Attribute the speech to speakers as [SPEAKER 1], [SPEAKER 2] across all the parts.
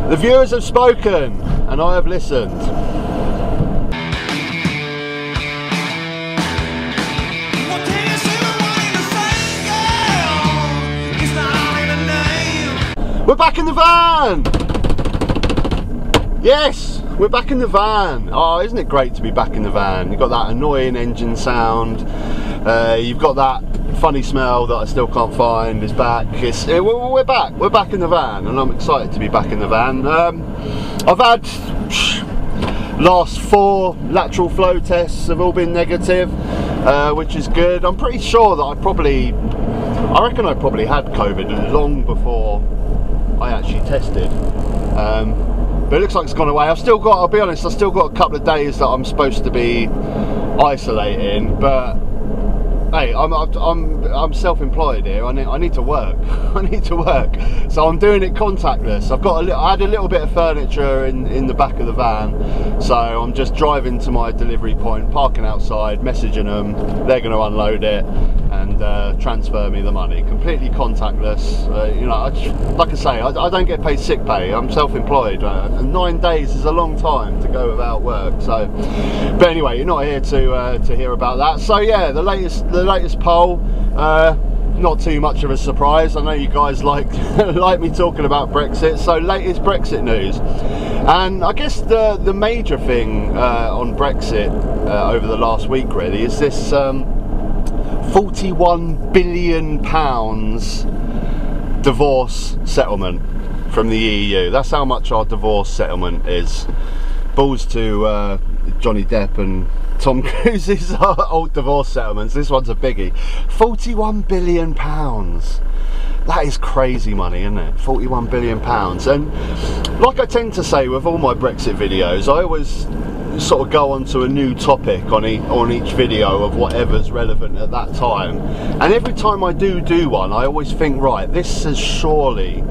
[SPEAKER 1] The viewers have spoken, and I have listened. We're back in the van! Yes, we're back in the van. Oh, isn't it great to be back in the van? You've got that annoying engine sound. You've got that funny smell that I still can't find. It's back. We're back. We're back in the van, and I'm excited to be back in the van. I've had last 4 lateral flow tests have all been negative, which is good. I'm pretty sure that I reckon I probably had COVID long before I actually tested. But it looks like it's gone away. I'll be honest, I've still got a couple of days that I'm supposed to be isolating, but hey, I'm self-employed here. I need to work. I need to work. So I'm doing it contactless. I had a little bit of furniture in the back of the van, so I'm just driving to my delivery point, parking outside, messaging them. They're going to unload it and transfer me the money. Completely contactless. Like I say, I don't get paid sick pay. I'm self-employed. 9 days is a long time to go without work. So, but anyway, you're not here to hear about that. So yeah, the latest poll, not too much of a surprise. I know you guys like me talking about Brexit, so latest Brexit news. And I guess the major thing on Brexit over the last week really is this £41 billion divorce settlement from the EU. That's how much our divorce settlement is. Balls to Johnny Depp and Tom Cruise's old divorce settlements. This one's a biggie. £41 billion. That is crazy money, isn't it? £41 billion. And like I tend to say with all my Brexit videos, I always sort of go on to a new topic on each video of whatever's relevant at that time. And every time I do one, I always think, right, this has surely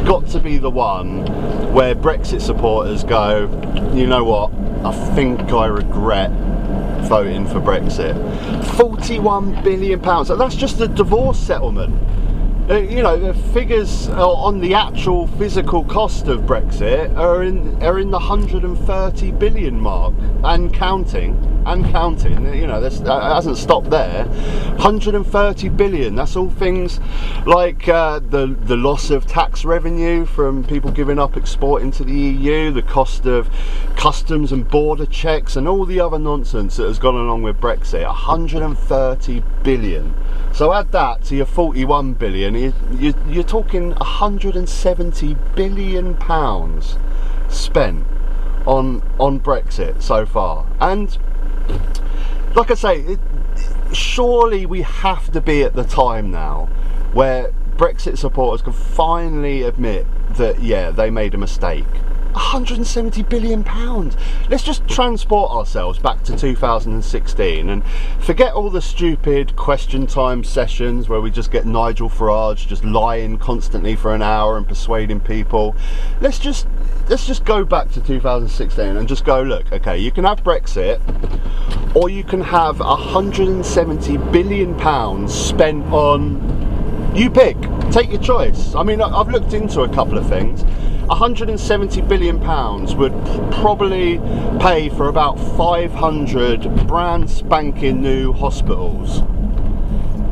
[SPEAKER 1] got to be the one where Brexit supporters go, you know what, I think I regret voting for Brexit. £41 billion. That's just the divorce settlement. The figures on the actual physical cost of Brexit are in the 130 billion mark and counting. That hasn't stopped there. 130 billion. That's all things like the loss of tax revenue from people giving up exporting to the EU, the cost of customs and border checks, and all the other nonsense that has gone along with Brexit. 130 billion. So add that to your 41 billion, you're talking 170 billion pounds spent on Brexit so far. And like I say, surely we have to be at the time now where Brexit supporters can finally admit that, yeah, they made a mistake. 170 billion pounds. Let's just transport ourselves back to 2016 and forget all the stupid question time sessions where we just get Nigel Farage just lying constantly for an hour and persuading people. Let's just go back to 2016 and just go, look, okay, you can have Brexit, or you can have 170 billion pounds spent on, you pick, take your choice. I mean, I've looked into a couple of things. 170 billion pounds would probably pay for about 500 brand spanking new hospitals.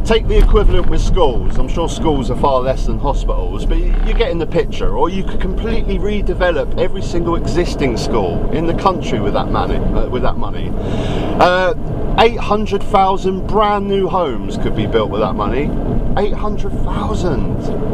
[SPEAKER 1] Take the equivalent with schools. I'm sure schools are far less than hospitals, but you're getting the picture. Or you could completely redevelop every single existing school in the country with that money. 800,000 brand new homes could be built with that money. 800,000.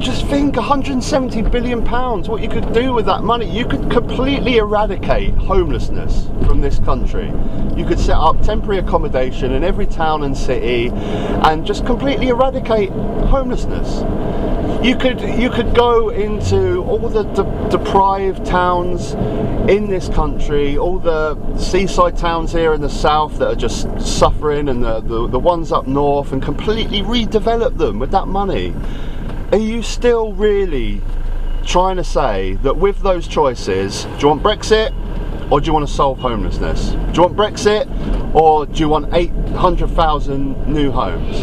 [SPEAKER 1] Just think, 170 billion pounds, what you could do with that money. You could completely eradicate homelessness from this country. You could set up temporary accommodation in every town and city and just completely eradicate homelessness. You could go into all the deprived towns in this country, all the seaside towns here in the south that are just suffering, and the ones up north, and completely redevelop them with that money. Are you still really trying to say that with those choices, do you want Brexit or do you want to solve homelessness? Do you want Brexit or do you want 800,000 new homes?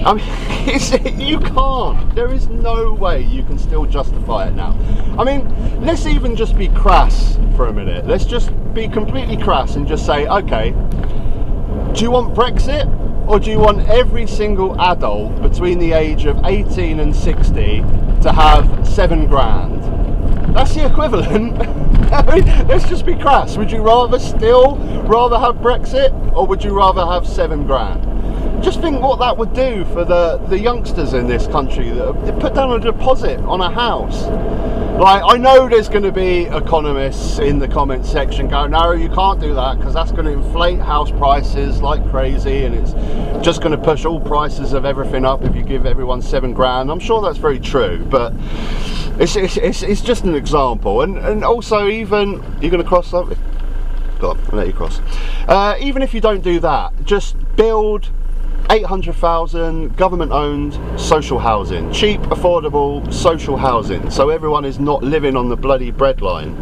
[SPEAKER 1] I mean, You can't. There is no way you can still justify it now. I mean, let's even just be crass for a minute. Let's just be completely crass and just say, okay, do you want Brexit, or do you want every single adult between the age of 18 and 60 to have 7 grand? That's the equivalent. I mean, let's just be crass. Would you rather have Brexit, or would you rather have 7 grand? Just think what that would do for the youngsters in this country that put down a deposit on a house. Like, I know there's going to be economists in the comments section going, no, you can't do that because that's going to inflate house prices like crazy, and it's just going to push all prices of everything up if you give everyone 7 grand. I'm sure that's very true, but it's just an example. And also, even you're going to cross something. Go on, I'll let you cross. Even if you don't do that, just build 800,000 government-owned social housing, cheap, affordable social housing, so everyone is not living on the bloody breadline.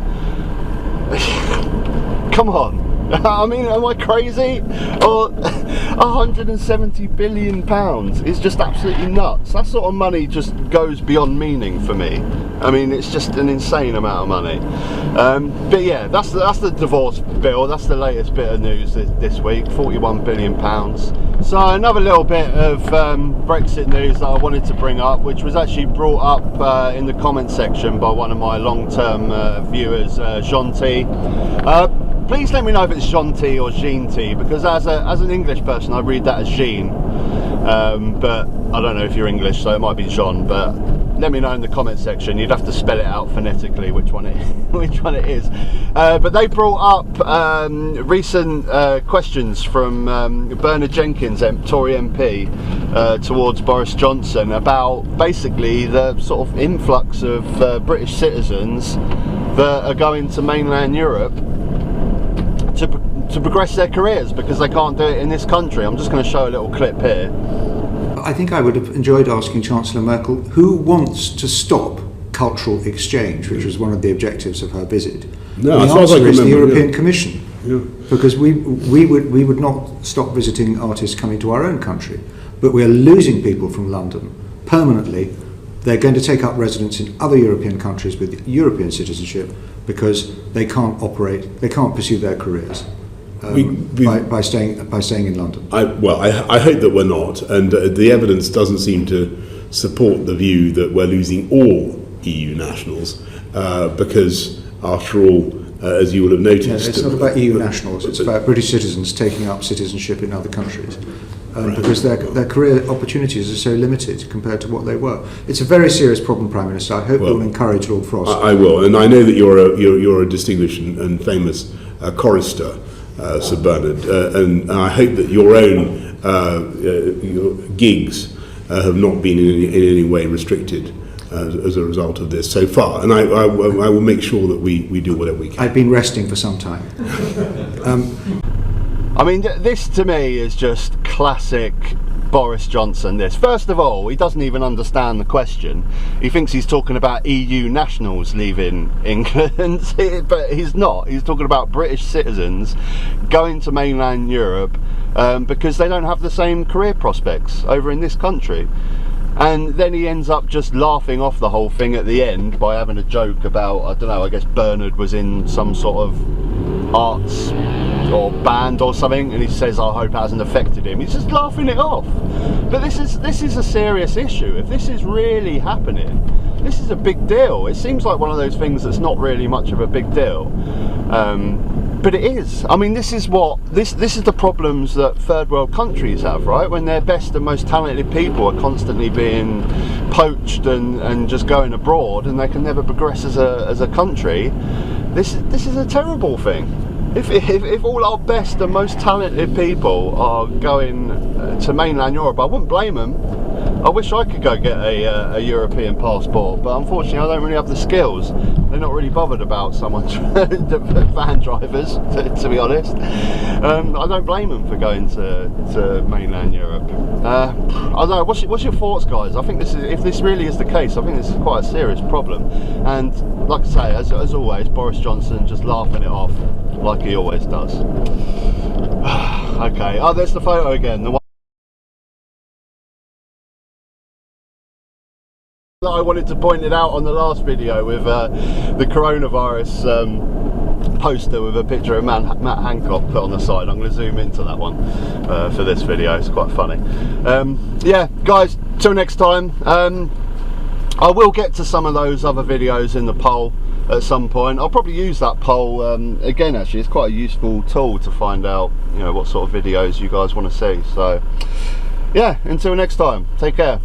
[SPEAKER 1] Come on. I mean, am I crazy? Or 170 billion pounds is just absolutely nuts. That sort of money just goes beyond meaning for me. I mean, it's just an insane amount of money. But yeah, that's the divorce bill. That's the latest bit of news this week. 41 billion pounds. So another little bit of Brexit news that I wanted to bring up, which was actually brought up in the comment section by one of my long-term viewers, Jean-T. Please let me know if it's Jean-T or Jean-T, because as an English person I read that as Jean, but I don't know if you're English, so it might be Jean. But let me know in the comment section. You'd have to spell it out phonetically which one it is. But they brought up recent questions from Bernard Jenkins, Tory MP, towards Boris Johnson about basically the sort of influx of British citizens that are going to mainland Europe to progress their careers because they can't do it in this country. I'm just going to show a little clip here.
[SPEAKER 2] I think I would have enjoyed asking Chancellor Merkel who wants to stop cultural exchange, which was one of the objectives of her visit.
[SPEAKER 3] No,
[SPEAKER 2] the answer is the European Commission, because we would not stop visiting artists coming to our own country, but we are losing people from London permanently. They're going to take up residence in other European countries with European citizenship because they can't pursue their careers by staying in London.
[SPEAKER 3] I hope that we're not, and the evidence doesn't seem to support the view that we're losing all EU nationals because, after all, as you will have noticed,
[SPEAKER 2] it's not about EU nationals. It's about British citizens taking up citizenship in other countries. Right. Because their career opportunities are so limited compared to what they were. It's a very serious problem, Prime Minister. I hope you'll encourage Lord Frost.
[SPEAKER 3] I will, and I know that you're a distinguished and famous chorister, Sir Bernard, and I hope that your own your gigs have not been in any way restricted as a result of this so far. And I will make sure that we do whatever we can.
[SPEAKER 2] I've been resting for some time.
[SPEAKER 1] I mean, this to me is just classic Boris Johnson. This, first of all, he doesn't even understand the question. He thinks he's talking about EU nationals leaving England, but he's not. He's talking about British citizens going to mainland Europe because they don't have the same career prospects over in this country. And then he ends up just laughing off the whole thing at the end by having a joke about, I don't know, I guess Bernard was in some sort of arts or band or something, and he says, I hope it hasn't affected him. He's just laughing it off. But this is a serious issue. If this is really happening, this is a big deal. It seems like one of those things that's not really much of a big deal. But it is. I mean, this is the problems that third world countries have, right? When their best and most talented people are constantly being poached and just going abroad, and they can never progress as a country. This is a terrible thing. If all our best and most talented people are going to mainland Europe, I wouldn't blame them. I wish I could go get a European passport, but unfortunately I don't really have the skills. They're not really bothered about someone's van drivers, to be honest. I don't blame them for going to mainland Europe. I don't know, what's your thoughts, guys? I think if this really is the case, I think this is quite a serious problem. And like I say, as always, Boris Johnson just laughing it off like he always does. Okay, there's the photo again. The that I wanted to point it out on the last video with the coronavirus poster with a picture of Matt Hancock put on the side. I'm going to zoom into that one for this video. It's quite funny. Yeah, guys, till next time. I will get to some of those other videos in the poll at some point. I'll probably use that poll again. Actually, it's quite a useful tool to find out, you know, what sort of videos you guys want to see. So yeah, until next time, take care.